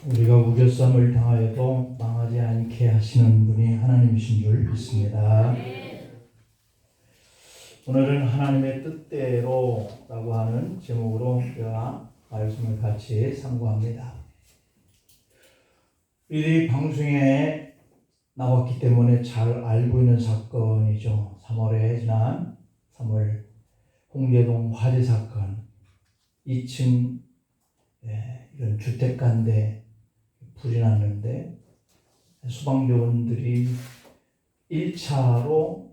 우리가 우겨쌈을 당하여도 망하지 않게 하시는 분이 하나님이신 줄 믿습니다. 오늘은 하나님의 뜻대로 라고 하는 제목으로 우리가 말씀을 같이 상고합니다. 우리들이 방송에 나왔기 때문에 잘 알고 있는 사건이죠. 3월에 지난 3월 홍제동 화재 사건, 2층 이런 주택가인데 불이 났는데 소방대원들이 1차로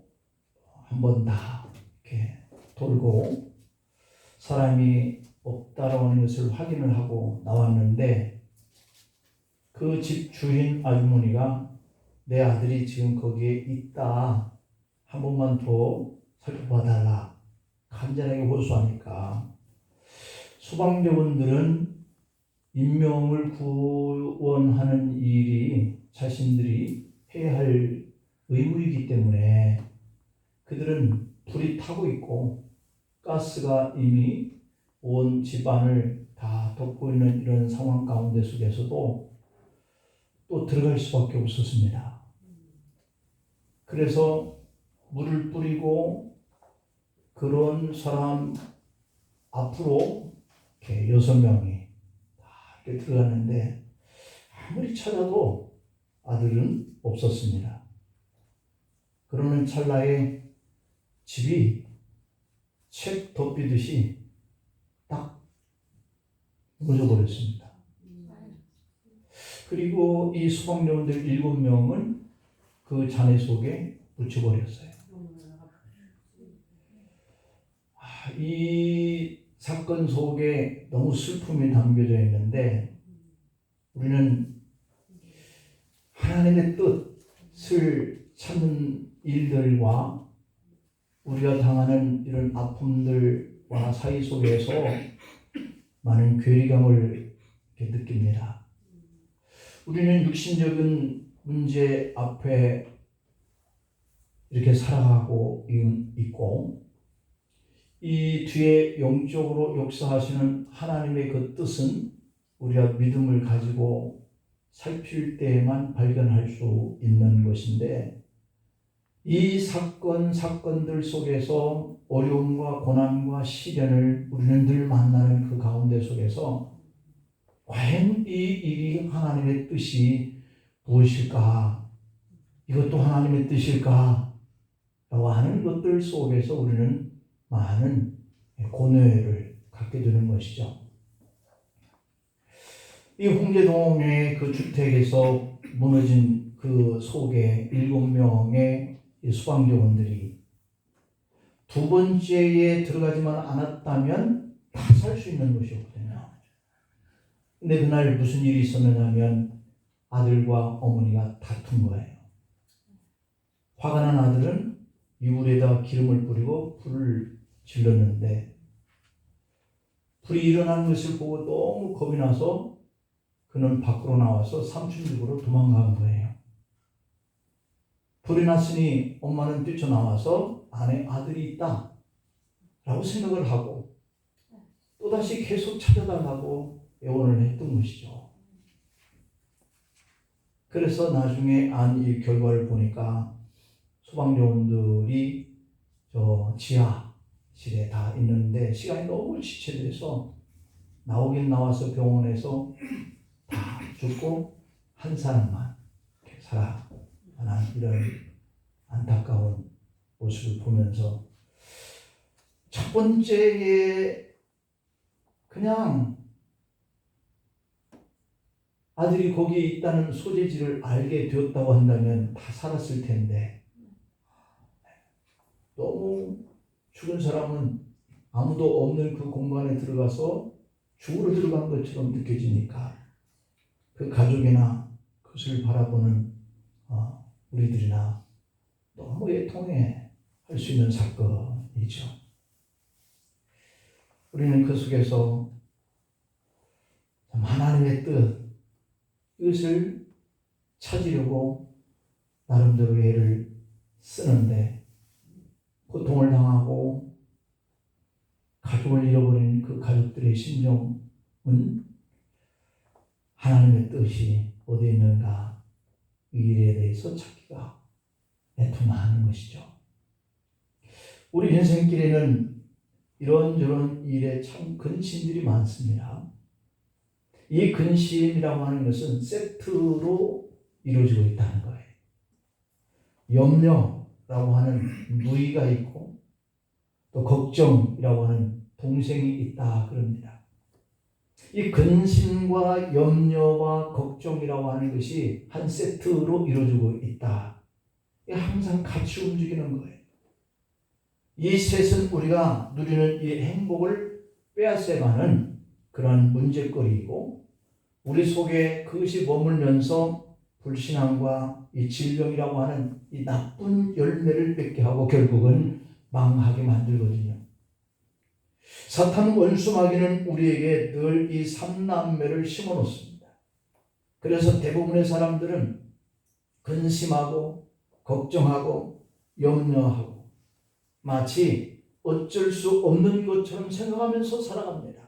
한 번 다 이렇게 돌고 사람이 없다라는 것을 확인을 하고 나왔는데 그 집 주인 아주머니가 내 아들이 지금 거기에 있다, 한 번만 더 살펴봐달라 간절하게 호소하니까 소방대원들은 인명을 구원하는 일이 자신들이 해야 할 의무이기 때문에 그들은 불이 타고 있고 가스가 이미 온 집안을 다 덮고 있는 이런 상황 가운데 속에서도 또 들어갈 수밖에 없었습니다. 그래서 물을 뿌리고 그런 사람 앞으로 이렇게 6명이 이렇게 들어갔는데 아무리 찾아도 아들은 없었습니다. 그러는 찰나에 집이 책 덮이듯이 딱 무너져버렸습니다. 그리고 이 소방대원들 7명은 그 잔해 속에 묻혀버렸어요. 이 사건 속에 너무 슬픔이 담겨져 있는데 우리는 하나님의 뜻을 찾는 일들과 우리가 당하는 이런 아픔들과 사이 속에서 많은 괴리감을 느낍니다. 우리는 육신적인 문제 앞에 이렇게 살아가고 있고 이 뒤에 영적으로 역사하시는 하나님의 그 뜻은 우리가 믿음을 가지고 살필 때에만 발견할 수 있는 것인데 이 사건들 속에서 어려움과 고난과 시련을 우리는 늘 만나는 그 가운데 속에서 과연 이 일이 하나님의 뜻이 무엇일까? 이것도 하나님의 뜻일까? 라고 하는 것들 속에서 우리는 많은 고뇌를 갖게 되는 것이죠. 이 홍제동의 그 주택에서 무너진 그 속에 7명의 소방대원들이 두 번째에 들어가지만 않았다면 다 살 수 있는 것이었거든요. 근데 그날 무슨 일이 있었느냐면 아들과 어머니가 다툰 거예요. 화가 난 아들은 이불에다 기름을 뿌리고 불을 질렀는데 불이 일어난 것을 보고 너무 겁이 나서 그는 밖으로 나와서 삼촌 집으로 도망간 거예요. 불이 났으니 엄마는 뛰쳐나와서 안에 아들이 있다 라고 생각을 하고 또다시 계속 찾아달라고 애원을 했던 것이죠. 그래서 나중에 이 결과를 보니까 소방대원들이 저 지하실에 다 있는데 시간이 너무 지체돼서 나오긴 나와서 병원에서 다 죽고 한 사람만 살아난 이런 안타까운 모습을 보면서 첫 번째에 그냥 아들이 거기에 있다는 소재지를 알게 되었다고 한다면 다 살았을 텐데 너무 죽은 사람은 아무도 없는 그 공간에 들어가서 죽으러 들어간 것처럼 느껴지니까 그 가족이나 그것을 바라보는 우리들이나 너무 애통해 할 수 있는 사건이죠. 우리는 그 속에서 하나님의 뜻 이것을 찾으려고 나름대로 애를 쓰는데 고통을 당하고 가족을 잃어버린 그 가족들의 심정은 하나님의 뜻이 어디 있는가 이 일에 대해서 찾기가 애통하는 것이죠. 우리 인생길에는 이런저런 일에 참 근심들이 많습니다. 이 근심이라고 하는 것은 세트로 이루어지고 있다는 거예요. 염려라고 하는 누이가 있고 또 걱정이라고 하는 동생이 있다 그럽니다. 이 근심과 염려와 걱정이라고 하는 것이 한 세트로 이루어지고 있다. 항상 같이 움직이는 거예요. 이 셋은 우리가 누리는 이 행복을 빼앗아가는 그런 문제거리이고 우리 속에 그것이 머물면서 불신앙과 이 질병이라고 하는 이 나쁜 열매를 맺게 하고 결국은 망하게 만들거든요. 사탄 원수 마귀는 우리에게 늘 이 삼남매를 심어 놓습니다. 그래서 대부분의 사람들은 근심하고 걱정하고 염려하고 마치 어쩔 수 없는 것처럼 생각하면서 살아갑니다.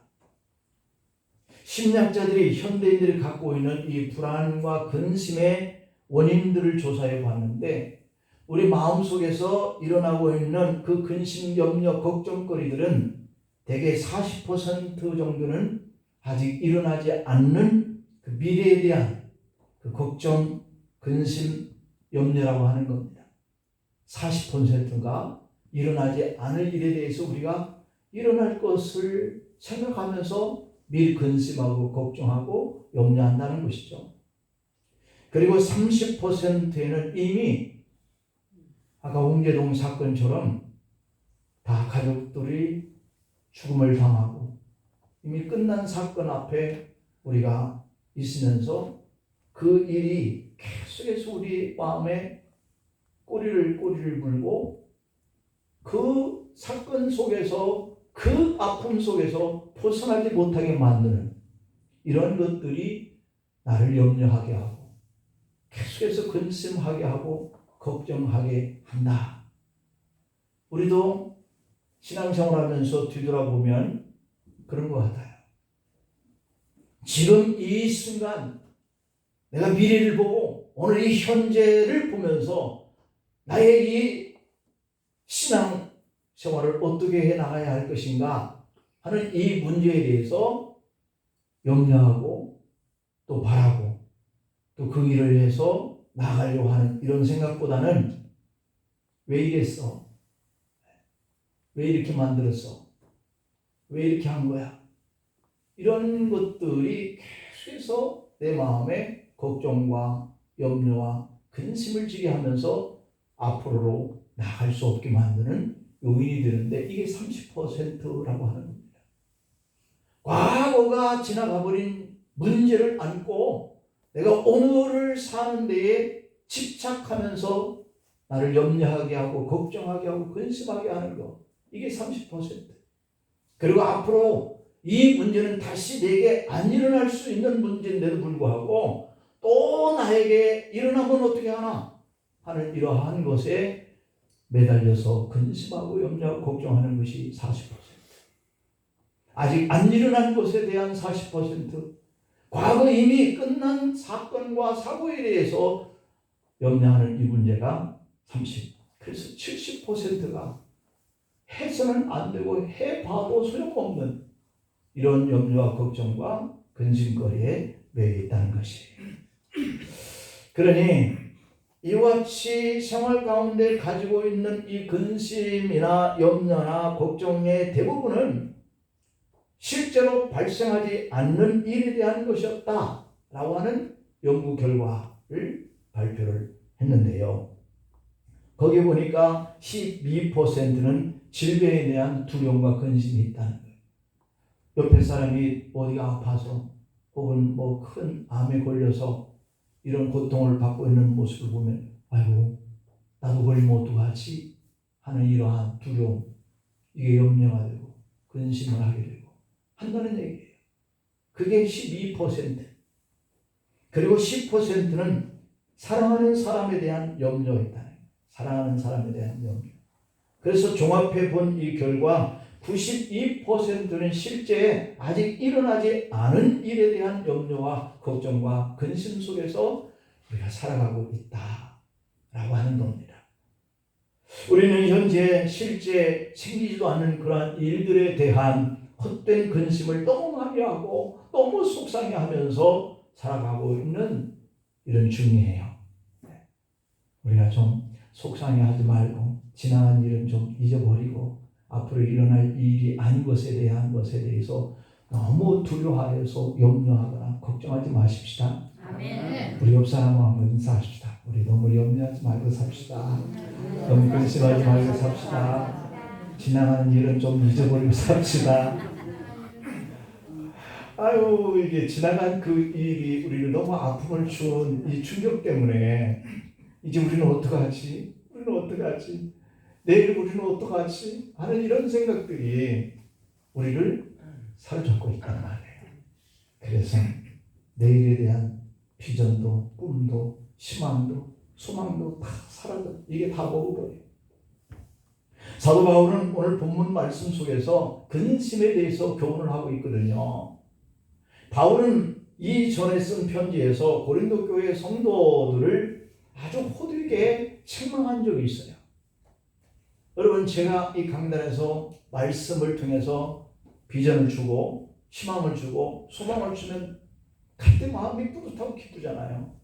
심리학자들이 현대인들이 갖고 있는 이 불안과 근심의 원인들을 조사해 봤는데 우리 마음속에서 일어나고 있는 그 근심, 염려, 걱정거리들은 대개 40% 정도는 아직 일어나지 않는 그 미래에 대한 그 걱정, 근심, 염려라고 하는 겁니다. 40%가 일어나지 않을 일에 대해서 우리가 일어날 것을 생각하면서 미리 근심하고 걱정하고 염려한다는 것이죠. 그리고 30%에는 이미 아까 홍제동 사건처럼 다 가족들이 죽음을 당하고 이미 끝난 사건 앞에 우리가 있으면서 그 일이 계속해서 우리 마음에 꼬리를 물고 그 사건 속에서 그 아픔 속에서 벗어나지 못하게 만드는 이런 것들이 나를 염려하게 하고 계속해서 근심하게 하고 걱정하게 한다. 우리도 신앙생활하면서 뒤돌아보면 그런 것 같아요. 지금 이 순간 내가 미래를 보고 오늘 이 현재를 보면서 나의 이 신앙 생활을 어떻게 해나가야 할 것인가 하는 이 문제에 대해서 염려하고 또 바라고 또 그 일을 해서 나가려고 하는 이런 생각보다는 왜 이랬어? 왜 이렇게 만들었어? 왜 이렇게 한 거야? 이런 것들이 계속해서 내 마음에 걱정과 염려와 근심을 지게 하면서 앞으로 나갈 수 없게 만드는 요인이 되는데 이게 30%라고 하는 겁니다. 과거가 지나가 버린 문제를 안고 내가 오늘을 사는 데에 집착하면서 나를 염려하게 하고 걱정하게 하고 근심하게 하는 거 이게 30%. 그리고 앞으로 이 문제는 다시 내게 안 일어날 수 있는 문제인데도 불구하고 또 나에게 일어나면 어떻게 하나 하는 이러한 것에 매달려서 근심하고 염려하고 걱정하는 것이 40%. 아직 안 일어난 것에 대한 40%. 과거 이미 끝난 사건과 사고에 대해서 염려하는 이 문제가 30%. 그래서 70%가 해서는 안 되고 해봐도 소용없는 이런 염려와 걱정과 근심거리에 매여 있다는 것이에요. 그러니 이와 같이 생활 가운데 가지고 있는 이 근심이나 염려나 걱정의 대부분은 실제로 발생하지 않는 일에 대한 것이었다라고 하는 연구 결과를 발표를 했는데요. 거기 보니까 12%는 질병에 대한 두려움과 근심이 있다는 거예요. 옆에 사람이 어디가 아파서 혹은 뭐 큰 암에 걸려서 이런 고통을 받고 있는 모습을 보면 아이고 나도 걸리면 어떡하지 하는 이러한 두려움 이게 염려가 되고 근심을 하게 되고 한다는 얘기예요. 그게 12%. 그리고 10%는 사랑하는 사람에 대한 염려가 있다는 거예요. 사랑하는 사람에 대한 염려. 그래서 종합해 본 이 결과 92%는 실제 아직 일어나지 않은 일에 대한 염려와 걱정과 근심 속에서 우리가 살아가고 있다라고 하는 겁니다. 우리는 현재 실제 생기지도 않는 그러한 일들에 대한 헛된 근심을 너무 많이 하고 너무 속상해하면서 살아가고 있는 이런 중이에요. 우리가 좀 속상해하지 말고 지나간 일은 좀 잊어버리고 앞으로 일어날 일이 아닌 것에 대한 것에 대해서 너무 두려워하여서 염려하거나 걱정하지 마십시다. 아멘. 우리 옆 사람과 한번 인사합시다. 우리 너무 염려하지 말고 삽시다. 너무 근심하지 말고 삽시다. 지나가는 일은 좀 잊어버리고 삽시다. 아유, 이게 지나간 그 일이 우리를 너무 아픔을 준 이 충격 때문에 이제 우리는 어떡하지? 우리는 어떡하지? 내일 우리는 어떡하지? 하는 이런 생각들이 우리를 사로잡고 있단 말이에요. 그래서 내일에 대한 비전도 꿈도 희망도 소망도 다 사라져. 이게 다 먹어버려요. 사도 바울은 오늘 본문 말씀 속에서 근심에 대해서 교훈을 하고 있거든요. 바울은 이전에 쓴 편지에서 고린도 교회 성도들을 아주 호되게 책망한 적이 있어요. 여러분, 제가 이 강단에서 말씀을 통해서 비전을 주고 희망을 주고 소망을 주면 그때 마음이 뿌듯하고 기쁘잖아요.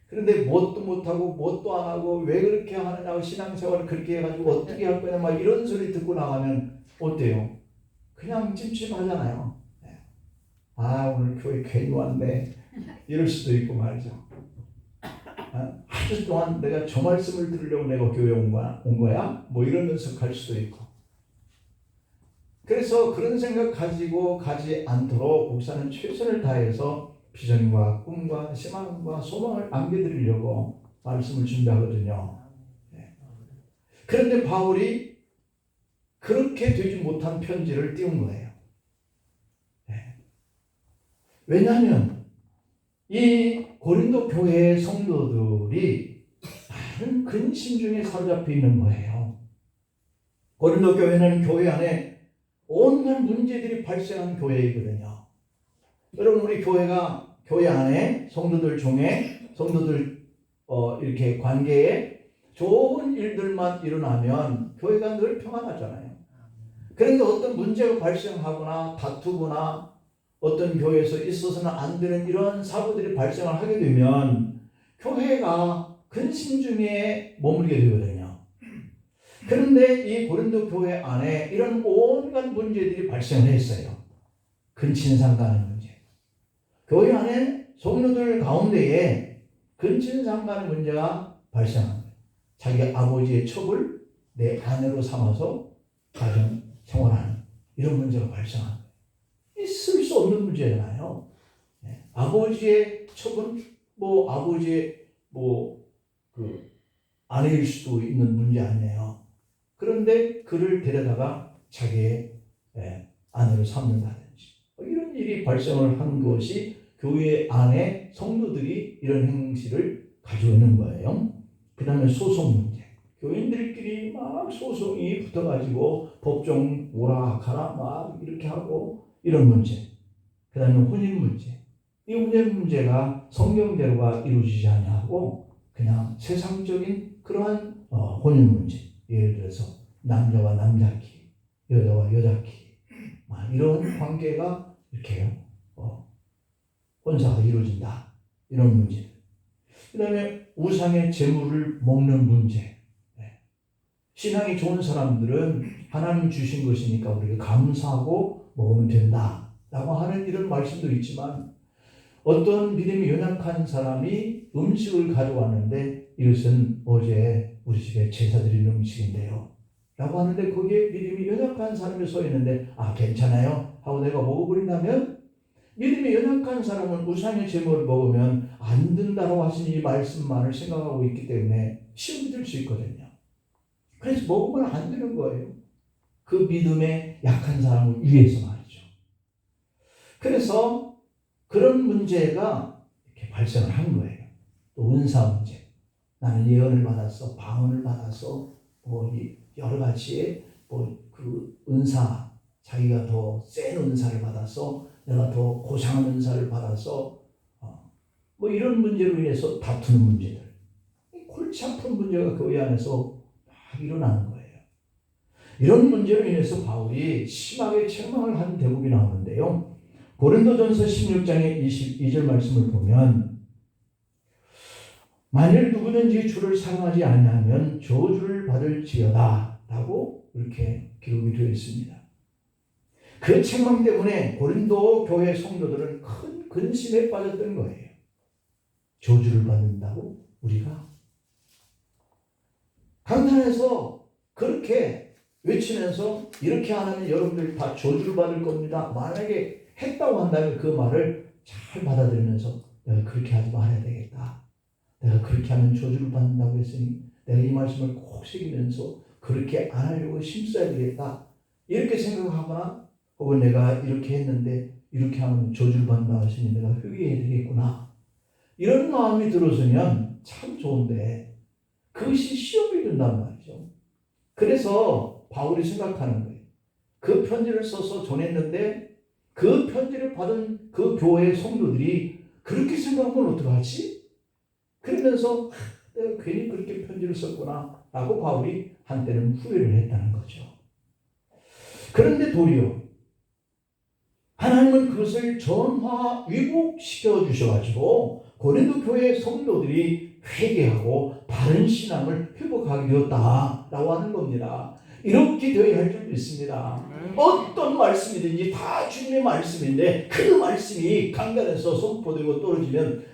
그런데 뭣도 못하고 뭣도 안 하고 왜 그렇게 하느냐고 신앙생활을 그렇게 해가지고 어떻게 할 거냐 막 이런 소리 듣고 나가면 어때요? 그냥 찜찜하잖아요. 아, 오늘 교회 괜히 왔네 이럴 수도 있고 말이죠. 한 주 동안 내가 저 말씀을 들으려고 내가 교회 온 거야? 뭐 이러면서 갈 수도 있고. 그래서 그런 생각 가지고 가지 않도록 목사는 최선을 다해서 비전과 꿈과 희망과 소망을 안겨드리려고 말씀을 준비하거든요. 그런데 바울이 그렇게 되지 못한 편지를 띄운 거예요. 왜냐하면 이 고린도 교회의 성도들이 많은 근심 중에 사로잡혀 있는 거예요. 고린도 교회는 교회 안에 온갖 문제들이 발생한 교회이거든요. 여러분, 우리 교회가 교회 안에 성도들 중에 성도들 이렇게 관계에 좋은 일들만 일어나면 교회가 늘 평안하잖아요. 그런데 어떤 문제가 발생하거나 다투거나 어떤 교회에서 있어서는 안 되는 이런 사고들이 발생을 하게 되면 교회가 근심 중에 머물게 되거든요. 그런데 이 고린도 교회 안에 이런 온갖 문제들이 발생을 했어요. 근친상 간의 문제. 교회 안에 성도들 가운데에 근친상 간의 문제가 발생한 거예요. 자기 아버지의 첩을 내 아내로 삼아서 가정 생활하는 이런 문제가 발생한 거예요. 있을 수 없는 문제잖아요. 아버지의 첩은 뭐 아버지의 그 아내일 수도 있는 문제 아니에요. 그런데 그를 데려다가 자기의 아내로 삼는다든지 이런 일이 발생을 한 것이 교회 안에 성도들이 이런 행실을 가지고 있는 거예요. 그 다음에 소송 문제. 교인들끼리 막 소송이 붙어가지고 법정 오락하라 막 이렇게 하고 이런 문제. 그 다음에 혼인 문제. 이 혼인 문제가 성경대로가 이루어지지 않냐고 그냥 세상적인 그러한 혼인 문제. 예를 들어서 남자와 남자끼리, 여자와 여자끼리 이런 관계가 이렇게 혼사가 이루어진다. 이런 문제. 그 다음에 우상의 재물을 먹는 문제. 신앙이 좋은 사람들은 하나님 주신 것이니까 우리가 감사하고 먹으면 된다라고 하는 이런 말씀도 있지만 어떤 믿음이 연약한 사람이 음식을 가져왔는데 이것은 어제 우리 집에 제사 드린 음식인데요 라고 하는데 거기에 믿음이 연약한 사람이 서 있는데 괜찮아요 하고 내가 먹어버린다면 믿음이 연약한 사람은 우상의 제물을 먹으면 안 된다고 하신 이 말씀만을 생각하고 있기 때문에 시험이 들 수 있거든요. 그래서 먹으면 안 되는 거예요. 그 믿음에 약한 사람을 위해서 말이죠. 그래서 그런 문제가 이렇게 발생을 한 거예요. 또 은사 문제. 나는 예언을 받았어, 방언을 받았어, 여러 가지의 그 은사, 자기가 더 센 은사를 받아서 내가 더 고상한 은사를 받아서 뭐 이런 문제로 인해서 다투는 문제들, 골치 아픈 문제가 교회 안에서 막 일어나는 거예요. 이런 문제로 인해서 바울이 심하게 책망을 한 대목이 나오는데요. 고린도전서 16장의 22절 말씀을 보면 만일 누구든지 주를 사랑하지 아니하면 저주를 받을지어다 라고 이렇게 기록이 되어 있습니다. 그 책망 때문에 고린도 교회 성도들은 큰 근심에 빠졌던 거예요. 저주를 받는다고 우리가 강단에서 그렇게 외치면서 이렇게 안 하면 여러분들 다 저주를 받을 겁니다. 만약에 했다고 한다면 그 말을 잘 받아들이면서 내가 그렇게 하지 말아야 되겠다. 내가 그렇게 하면 저주를 받는다고 했으니 내가 이 말씀을 꼭 새기면서 그렇게 안 하려고 힘써야 되겠다. 이렇게 생각하거나 혹은 내가 이렇게 했는데 이렇게 하면 저주를 받는다고 했으니 내가 회개해야 되겠구나. 이런 마음이 들어서면 참 좋은데 그것이 시험이 된단 말이죠. 그래서 바울이 생각하는 거예요. 그 편지를 써서 전했는데 그 편지를 받은 그 교회의 성도들이 그렇게 생각하면 어떡하지? 그러면서 내가 괜히 그렇게 편지를 썼구나 라고 바울이 한때는 후회를 했다는 거죠. 그런데 도리어 하나님은 그것을 전화 위복시켜 주셔가지고 고린도 교회 성도들이 회개하고 바른 신앙을 회복하게 되었다라고 하는 겁니다. 이렇게 되어야 할 줄 믿습니다. 어떤 말씀이든지 다 주님의 말씀인데 그 말씀이 강단에서 선포되고 떨어지면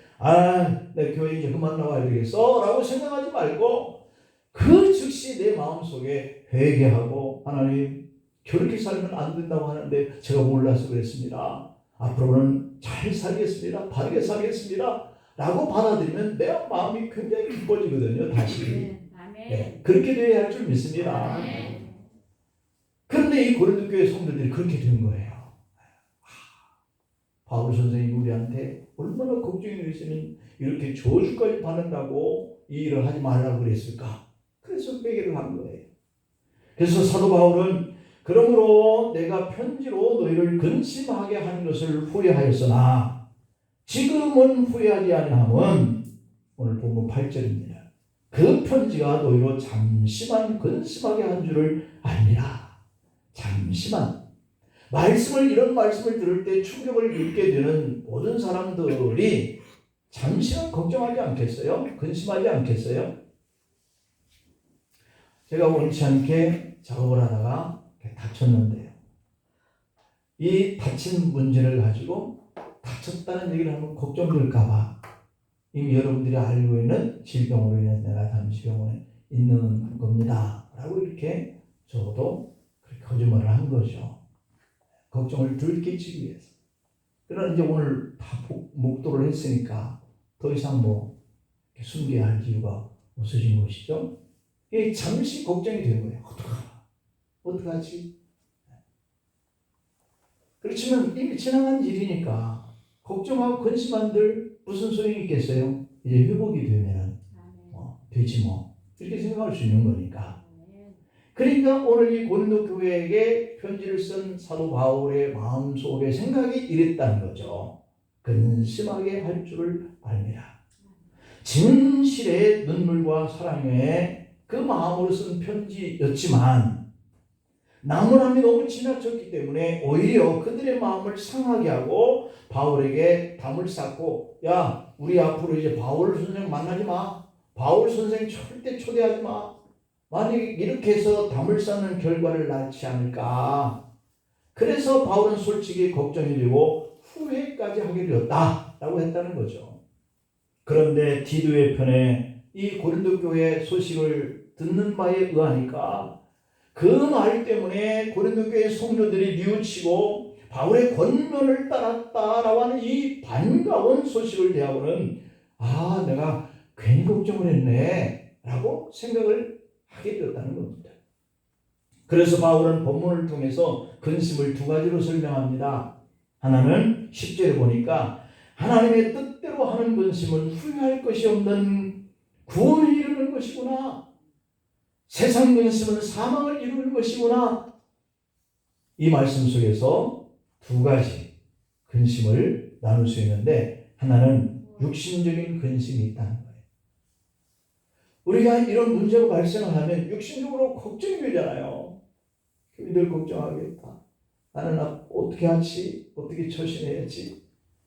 내 교회 이제 그만 나와야 되겠어 라고 생각하지 말고 그 즉시 내 마음속에 회개하고 하나님 저렇게 살면 안 된다고 하는데 제가 몰라서 그랬습니다. 앞으로는 잘 살겠습니다. 바르게 살겠습니다. 라고 받아들이면 내 마음이 굉장히 기뻐지거든요. 다시. 네, 그렇게 되어야 할 줄 믿습니다. 그런데 이 고린도 교회 성도들이 그렇게 된 거예요. 바울 선생님이 우리한테 얼마나 걱정이 되시면 이렇게 저주까지 받는다고 이 일을 하지 말라고 그랬을까? 그래서 회개를 한 거예요. 그래서 사도 바울은 그러므로 내가 편지로 너희를 근심하게 한 것을 후회하였으나 지금은 후회하지 아니함은 오늘 본문 8절입니다. 그 편지가 너희로 잠시만 근심하게 한 줄을 알미라. 잠시만. 이런 말씀을 들을 때 충격을 입게 되는 모든 사람들이 잠시만 걱정하지 않겠어요? 근심하지 않겠어요? 제가 원치 않게 작업을 하다가 다쳤는데요. 이 다친 문제를 가지고 다쳤다는 얘기를 하면 걱정될까봐 이미 여러분들이 알고 있는 질병으로 인해서 내가 잠시 병원에 있는 겁니다. 라고 이렇게 저도 거짓말을 한 거죠. 걱정을 덜 끼치기 위해서. 그러나 이제 오늘 다 목도를 했으니까 더 이상 숨겨야 할 이유가 없어진 것이죠. 이게 잠시 걱정이 된 거예요. 어떡하지? 그렇지만 이미 지나간 일이니까 걱정하고 근심한들 무슨 소용이 있겠어요? 이제 회복이 되면 되지 이렇게 생각할 수 있는 거니까. 그러니까 오늘 이 고린도 교회에게 편지를 쓴 사도 바울의 마음속에 생각이 이랬다는 거죠. 근심하게 할 줄을 알미라. 진실의 눈물과 사랑의 그 마음으로 쓴 편지였지만 나무람이 너무 지나쳤기 때문에 오히려 그들의 마음을 상하게 하고 바울에게 담을 쌓고 야 우리 앞으로 이제 바울 선생 만나지 마. 바울 선생 절대 초대하지 마. 만약 이렇게 해서 담을 쌓는 결과를 낳지 않을까. 그래서 바울은 솔직히 걱정이 되고 후회까지 하게 되었다라고 했다는 거죠. 그런데 디도의 편에 이 고린도 교회 소식을 듣는 바에 의하니까 그 말 때문에 고린도 교회 성도들이 뉘우치고 바울의 권면을 따랐다라고 하는 이 반가운 소식을 대하고는 내가 괜히 걱정을 했네 라고 생각을 하게 되었다는 겁니다. 그래서 바울은 본문을 통해서 근심을 두 가지로 설명합니다. 하나는 10절에 보니까 하나님의 뜻대로 하는 근심은 후회할 것이 없는 구원에 이르는 것이구나. 세상 근심은 사망을 이루는 것이구나. 이 말씀 속에서 두 가지 근심을 나눌 수 있는데, 하나는 육신적인 근심이 있다는 거예요. 우리가 이런 문제가 발생을 하면 육신적으로 걱정이 되잖아요. 늘 걱정하겠다. 나는 어떻게 하지? 어떻게 처신해야지?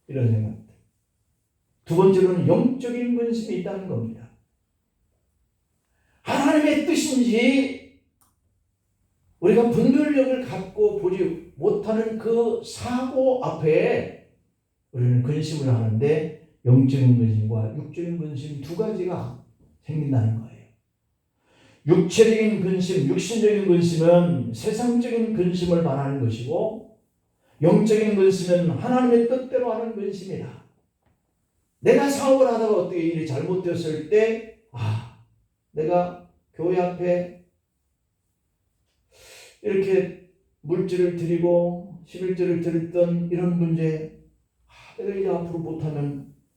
이런 생각들. 두 번째로는 영적인 근심이 있다는 겁니다. 하나님의 뜻인지 우리가 분별력을 갖고 보지 못하는 그 사고 앞에 우리는 근심을 하는데, 영적인 근심과 육적인 근심 두 가지가 생긴다는 거예요. 육체적인 근심, 육신적인 근심은 세상적인 근심을 말하는 것이고, 영적인 근심은 하나님의 뜻대로 하는 근심이다. 내가 사업을 하다가 어떻게 일이 잘못되었을 때, 내가 교회 앞에 이렇게 물질을 드리고 11조를 드렸던 이런 문제, 내가 이제 앞으로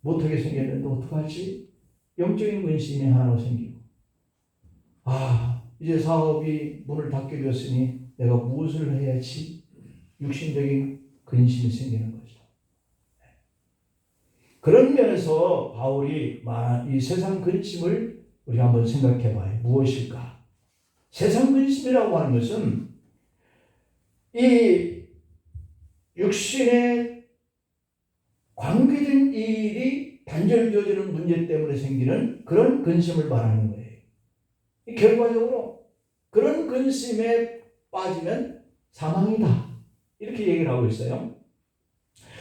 못하게 생겼는데 어떡하지? 영적인 근심이 하나가 생기고, 이제 사업이 문을 닫게 되었으니 내가 무엇을 해야지? 육신적인 근심이 생기는 거죠. 그런 면에서 바울이 말한 이 세상 근심을 우리가 한번 생각해 봐요. 무엇일까? 세상 근심이라고 하는 것은 이 육신에 관계된 일이 단절되어지는 문제 때문에 생기는 그런 근심을 말하는 거예요. 결과적으로 그런 근심에 빠지면 사망이다, 이렇게 얘기를 하고 있어요.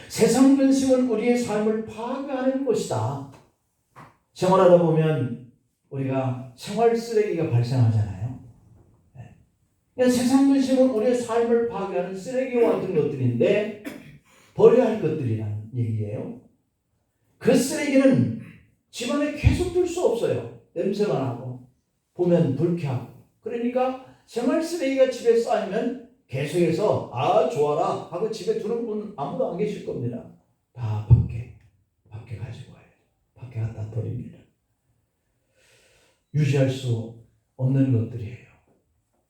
세상 근심은 우리의 삶을 파괴하는 것이다. 생활하다 보면 우리가 생활 쓰레기가 발생하잖아요. 세상 근심은 우리의 삶을 파괴하는 쓰레기와 같은 것들인데 버려야 할 것들이라는 얘기예요. 그 쓰레기는 집안에 계속 둘 수 없어요. 냄새가 나고 보면 불쾌하고. 그러니까 생활 쓰레기가 집에 쌓이면 계속해서 좋아라 하고 집에 두는 분 아무도 안 계실 겁니다. 다 밖에 가지고 와요. 밖에 갖다 버립니다. 유지할 수 없는 것들이에요.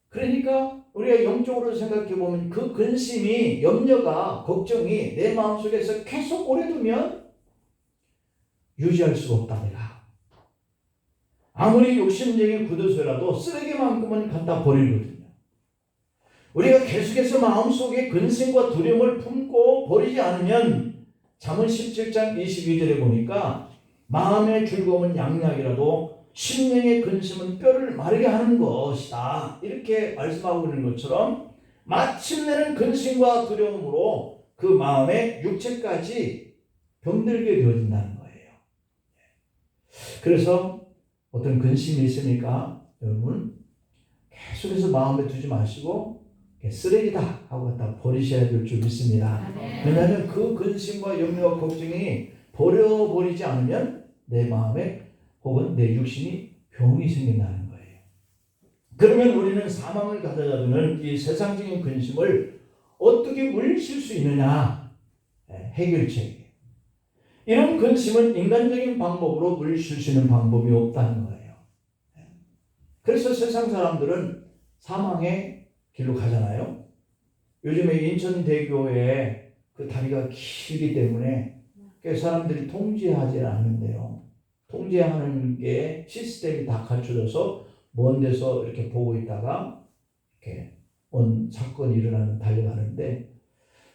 그러니까 우리가 영적으로 생각해 보면 그 근심이, 염려가, 걱정이 내 마음속에서 계속 오래 두면 유지할 수가 없다. 내가 아무리 욕심쟁이 구두쇠라도 쓰레기만큼은 갖다 버리거든요. 우리가 계속해서 마음속에 근심과 두려움을 품고 버리지 않으면 잠언 17장 22절에 보니까 마음의 즐거움은 양약이라도 심령의 근심은 뼈를 마르게 하는 것이다, 이렇게 말씀하고 있는 것처럼 마침내는 근심과 두려움으로 그 마음의 육체까지 병들게 되어진다는 거예요. 그래서 어떤 근심이 있으니까 여러분 계속해서 마음에 두지 마시고 쓰레기다 하고 갖다 버리셔야 될 줄 믿습니다. 왜냐하면 그 근심과 염려와 걱정이 버려버리지 않으면 내 마음에 혹은 내 육신이 병이 생긴다는 거예요. 그러면 우리는 사망을 가져다 주는 이 세상적인 근심을 어떻게 물리칠 수 있느냐? 해결책이에요. 이런 근심은 인간적인 방법으로 물리칠 수 있는 방법이 없다는 거예요. 그래서 세상 사람들은 사망의 길로 가잖아요. 요즘에 인천대교에 그 다리가 길기 때문에 사람들이 통제하지 않는데요. 통제하는 게 시스템이 다 갖춰져서 먼 데서 이렇게 보고 있다가 이렇게 사건이 일어나면 달려가는데,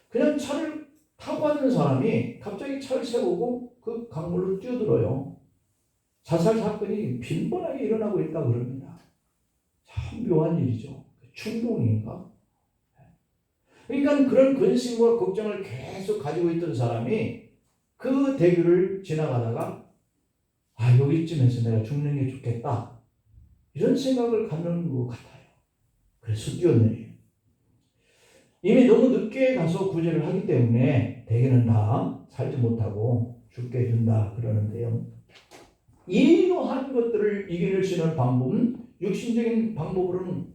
그냥 차를 타고 가는 사람이 갑자기 차를 세우고 그 강물로 뛰어들어요. 자살 사건이 빈번하게 일어나고 있다 그럽니다. 참 묘한 일이죠. 충동인가? 그러니까 그런 근심과 걱정을 계속 가지고 있던 사람이 그 대교를 지나가다가 여기쯤에서 내가 죽는 게 좋겠다, 이런 생각을 갖는 것 같아요. 그래서 뛰어내려요. 이미 너무 늦게 가서 구제를 하기 때문에 대개는 다 살지 못하고 죽게 된다 그러는데요. 이러한 것들을 이겨낼 수 있는 방법은 육신적인 방법으로는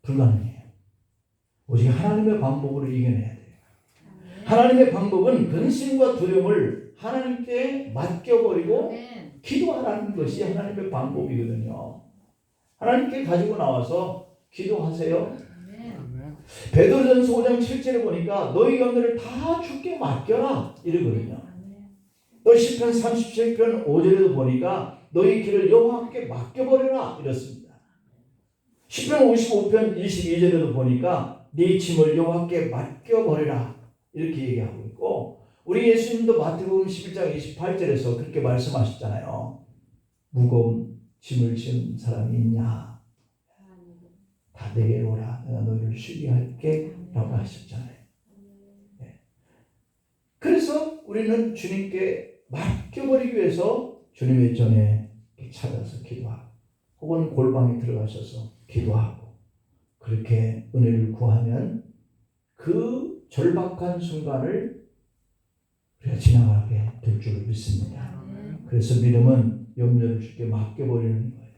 불가능해요. 오직 하나님의 방법으로 이겨내야 돼요. 하나님의 방법은 근심과 두려움을 하나님께 맡겨버리고 기도하라는 것이 하나님의 방법이거든요. 하나님께 가지고 나와서 기도하세요. 베드로전서 5장 7절에 보니까 너희 염려를 다 주께 맡겨라 이러거든요. 또 시편 37편 5절에도 보니까 너희 길을 여호와께 맡겨버려라 이렇습니다. 시편 55편 22절에도 보니까 네 짐을 여호와께 맡겨버려라 이렇게 얘기하고 있고, 우리 예수님도 마태복음 11장 28절에서 그렇게 말씀하셨잖아요. 무거운 짐을 지은 사람이 있냐, 다 내게 오라, 내가 너희를 쉬게 할게 라고 하셨잖아요. 네. 그래서 우리는 주님께 맡겨버리기 위해서 주님의 전에 찾아서 기도하고, 혹은 골방에 들어가셔서 기도하고, 그렇게 은혜를 구하면 그 절박한 순간을 우리가 지나가게 될 줄을 믿습니다. 그래서 믿음은 염려를 주께 맡겨버리는 거예요.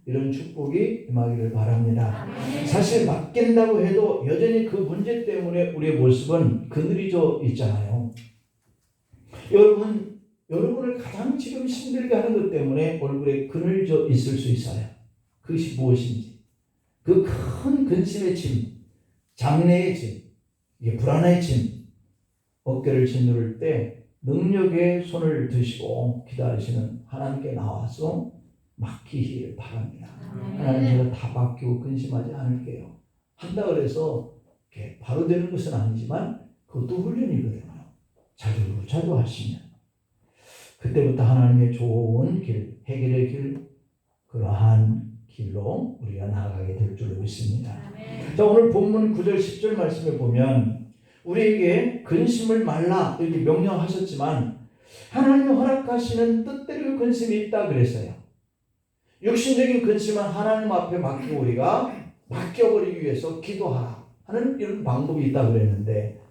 이런 축복이 임하기를 바랍니다. 사실 맡긴다고 해도 여전히 그 문제 때문에 우리의 모습은 그늘이져 있잖아요. 여러분을 가장 지금 힘들게 하는 것 때문에 얼굴에 그늘져 있을 수 있어요. 그것이 무엇인지. 그 큰 근심의 짐, 장래의 짐, 이게 불안의 짐, 어깨를 짓누를 때 능력의 손을 드시고 기다리시는 하나님께 나와서 맡기기를 바랍니다. 하나님, 제가 다 맡기고 근심하지 않을게요. 한다 그래서 이렇게 바로 되는 것은 아니지만 그것도 훈련이거든요. 자주 하시면 그때부터 하나님의 좋은 길, 해결의 길, 그러한 길로 우리가 나아가게 될 줄로 믿습니다. 자, 오늘 본문 9절 10절 말씀에 보면 우리에게 근심을 말라 이렇게 명령하셨지만 하나님이 허락하시는 뜻대로 근심이 있다 그랬어요. 육신적인 근심은 하나님 앞에 맡기고 우리가 맡겨버리기 위해서 기도하라 하는 이런 방법이 있다 그랬는데,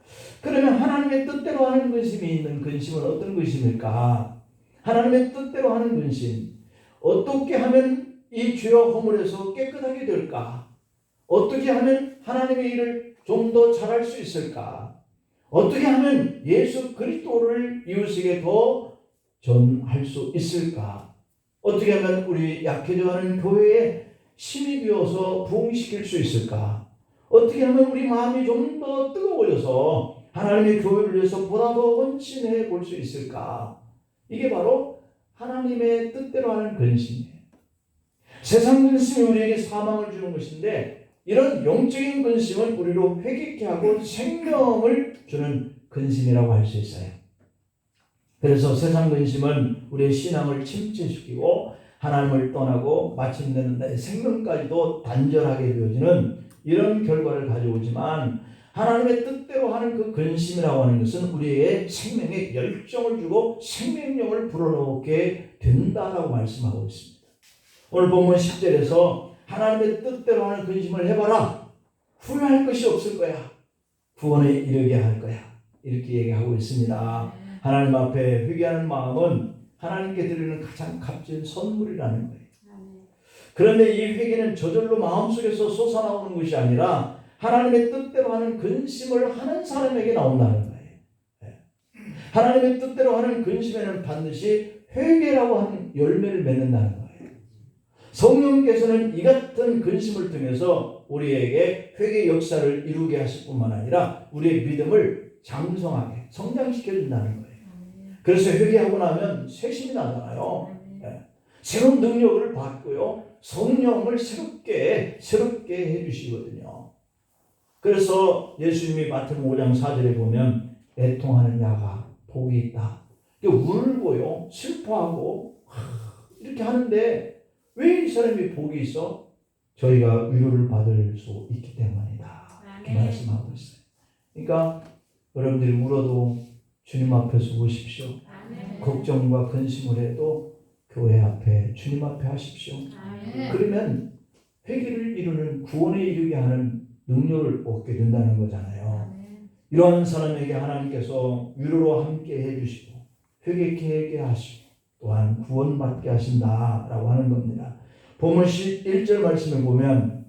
그러면 하나님의 뜻대로 하는 근심이 있는 근심은 어떤 근심일까? 하나님의 뜻대로 하는 근심, 어떻게 하면 이 죄와 허물에서 깨끗하게 될까? 어떻게 하면 하나님의 일을 좀 더 잘할 수 있을까? 어떻게 하면 예수 그리스도를 이웃에게 더 전할 수 있을까? 어떻게 하면 우리 약해져가는 교회에 힘이 되어서 부흥시킬 수 있을까? 어떻게 하면 우리 마음이 좀 더 뜨거워져서 하나님의 교회를 위해서 보다 더 헌신해 볼 수 있을까? 이게 바로 하나님의 뜻대로 하는 근심이에요. 세상 근심이 우리에게 사망을 주는 것인데, 이런 영적인 근심은 우리로 회개케 하고 생명을 주는 근심이라고 할 수 있어요. 그래서 세상 근심은 우리의 신앙을 침체시키고 하나님을 떠나고 마침내는 내 생명까지도 단절하게 되어지는 이런 결과를 가져오지만, 하나님의 뜻대로 하는 그 근심이라고 하는 것은 우리의 생명에 열정을 주고 생명력을 불어넣게 된다라고 말씀하고 있습니다. 오늘 본문 10절에서 하나님의 뜻대로 하는 근심을 해봐라. 후회할 것이 없을 거야. 구원에 이르게 할 거야. 이렇게 얘기하고 있습니다. 하나님 앞에 회개하는 마음은 하나님께 드리는 가장 값진 선물이라는 거예요. 그런데 이 회개는 저절로 마음속에서 솟아나오는 것이 아니라 하나님의 뜻대로 하는 근심을 하는 사람에게 나온다는 거예요. 하나님의 뜻대로 하는 근심에는 반드시 회개라고 하는 열매를 맺는다는 거예요. 성령께서는 이 같은 근심을 통해서 우리에게 회개 역사를 이루게 하실 뿐만 아니라 우리의 믿음을 장성하게 성장시켜 준다는 거예요. 그래서 회개하고 나면 쇄신이 나잖아요. 새로운 능력을 받고요, 성령을 새롭게 해주시거든요. 그래서 예수님이 마태복음 5장 4절에 보면 애통하는 자가 복이 있다. 울고요, 슬퍼하고 이렇게 하는데 왜 이 사람이 복이 있어? 저희가 위로를 받을 수 있기 때문이다. 이렇게 말씀하고 있어요. 그러니까 여러분들이 울어도 주님 앞에서 우십시오. 걱정과 근심을 해도 교회 앞에 주님 앞에 하십시오. 그러면 회개를 이루는, 구원에 이르게 하는 능력을 얻게 된다는 거잖아요. 이러한 사람에게 하나님께서 위로로 함께 해주시고 회개케 하시고 또한 구원받게 하신다라고 하는 겁니다. 본문 1절 말씀에 보면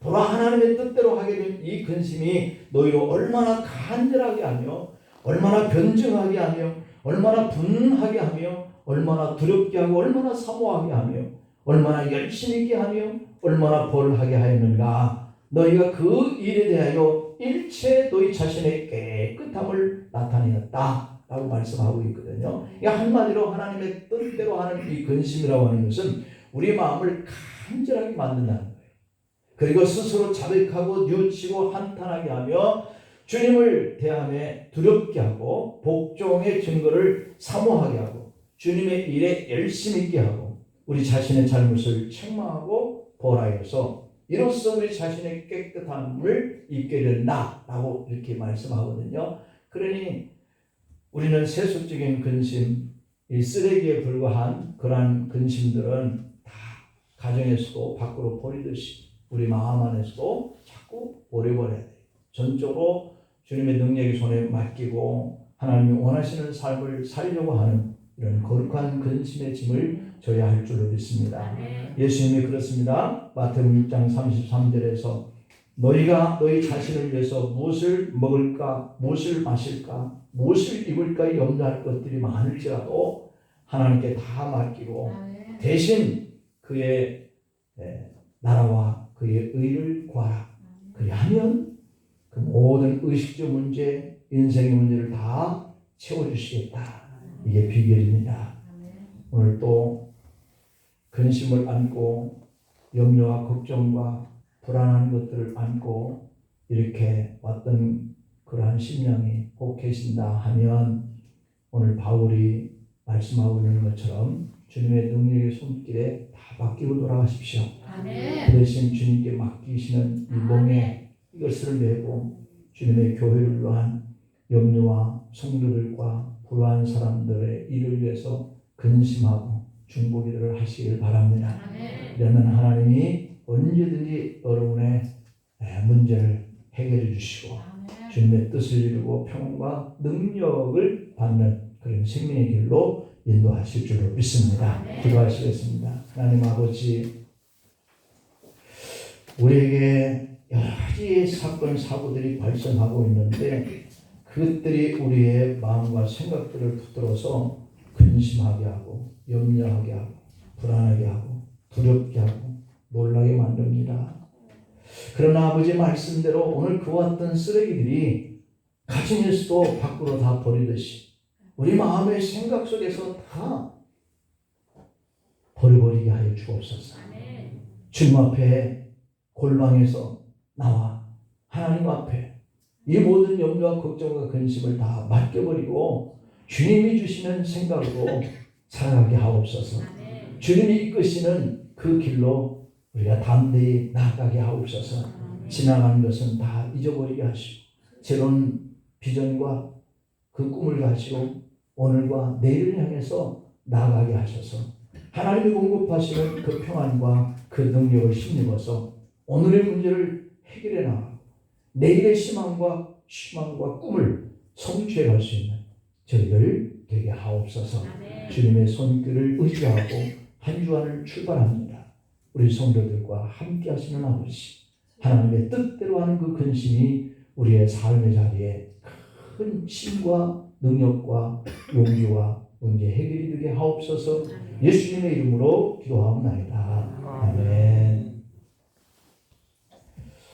보라, 하나님의 뜻대로 하게 된 이 근심이 너희로 얼마나 간절하게 하며 얼마나 변증하게 하며 얼마나 분하게 하며 얼마나 두렵게 하고 얼마나 사모하게 하며 얼마나 열심히 있게 하며 얼마나 벌하게 하였는가. 너희가 그 일에 대하여 일체 너희 자신의 깨끗함을 나타내었다 라고 말씀하고 있거든요. 한마디로 하나님의 뜻대로 하는 이 근심이라고 하는 것은 우리 마음을 간절하게 만든다는 거예요. 그리고 스스로 자백하고 뉘우치고 한탄하게 하며 주님을 대함에 두렵게 하고 복종의 증거를 사모하게 하고 주님의 일에 열심히 있게 하고 우리 자신의 잘못을 책망하고 벌하여서 이로써 우리 자신의 깨끗함을 입게 된다라고 이렇게 말씀하거든요. 그러니 우리는 세속적인 근심, 이 쓰레기에 불과한 그러한 근심들은 다 가정에서도 밖으로 버리듯이 우리 마음 안에서도 자꾸 버려버려야 돼요. 전적으로 주님의 능력의 손에 맡기고 하나님이 원하시는 삶을 살려고 하는 이런 거룩한 근심의 짐을 져야 할 줄로 믿습니다. 예수님이 그렇습니다. 마태복음 6장 33절에서 너희가 너희 자신을 위해서 무엇을 먹을까, 무엇을 마실까, 무엇을 입을까 염려할 것들이 많을지라도 하나님께 다 맡기고 대신 그의 나라와 그의 의를 구하라. 그리하면 그 모든 의식적 문제, 인생의 문제를 다 채워주시겠다. 이게 비결입니다. 오늘 또 근심을 안고 염려와 걱정과 불안한 것들을 안고 이렇게 왔던 그러한 심령이 혹 계신다 하면 오늘 바울이 말씀하고 있는 것처럼 주님의 능력의 손길에 다 맡기고 돌아가십시오. 그 대신 주님께 맡기시는 이 멍에 이것을 메고 주님의 교회를 위한 염려와 성도들과 불안한 사람들의 일을 위해서 근심하고 중보기도를 하시길 바랍니다. 그러면 하나님이 언제든지 여러분의 문제를 해결해 주시고 주님의 뜻을 이루고 평안과 능력을 받는 그런 생명의 길로 인도하실 줄로 믿습니다. 기도하시겠습니다. 하나님 아버지, 우리에게 여러 가지 사건 사고들이 발생하고 있는데 그것들이 우리의 마음과 생각들을 붙들어서 근심하게 하고 염려하게 하고 불안하게 하고 두렵게 하고 놀라게 만듭니다. 그러나 아버지 말씀대로 오늘 그와 같은 쓰레기들이 가정에서도 밖으로 다 버리듯이 우리 마음의 생각 속에서 다 버려버리게 하여 주옵소서. 주님 앞에 골방에서 나와 하나님 앞에 이 모든 염려와 걱정과 근심을 다 맡겨버리고 주님이 주시는 생각으로 살아가게 하옵소서. 주님이 이끄시는 그 길로 우리가 담대히 나아가게 하옵소서. 지나가는 것은 다 잊어버리게 하시고 새로운 비전과 그 꿈을 가지고 오늘과 내일을 향해서 나아가게 하셔서 하나님이 공급하시는 그 평안과 그 능력을 힘입어서 오늘의 문제를 해결해 나가고 내일의 희망과 꿈을 성취해 갈 수 있는 저희들 되게 하옵소서. 주님의 손길을 의지하고 한 주간을 출발합니다. 우리 성도들과 함께 하시는 아버지, 하나님의 뜻대로 하는 그 근심이 우리의 삶의 자리에 큰 힘과 능력과 용기와 문제 해결이 되게 하옵소서. 예수님의 이름으로 기도하옵나이다. 아멘.